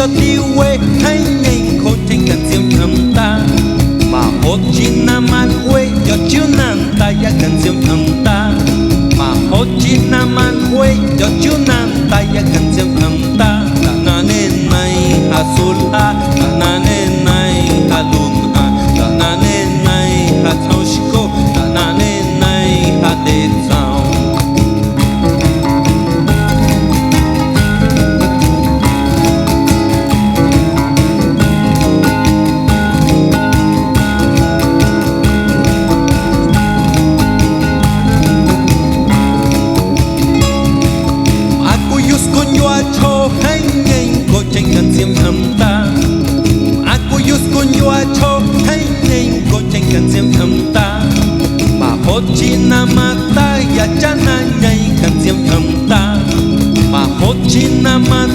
cho tiêu quê hay nhanh khô tranh cần diêm thầm ta mà hốt chi nam an quê cho chiếu nam ta ya cần diêm thầm ta mà hốt chi nam an quê cho chiếu nam ta ya cần diêm thầm ta ta na nên này ha sul ha ta na nên này ha lun ha ta na nên này ha thâu shiko ta na nên này ha đê sao tranh cần diêm thầm ta aku yus kun yua cho hay nên có tranh cần diêm thầm ta mà hốt chi nama ta ya chana nhảy cần diêm thầm ta mà hốt chi nama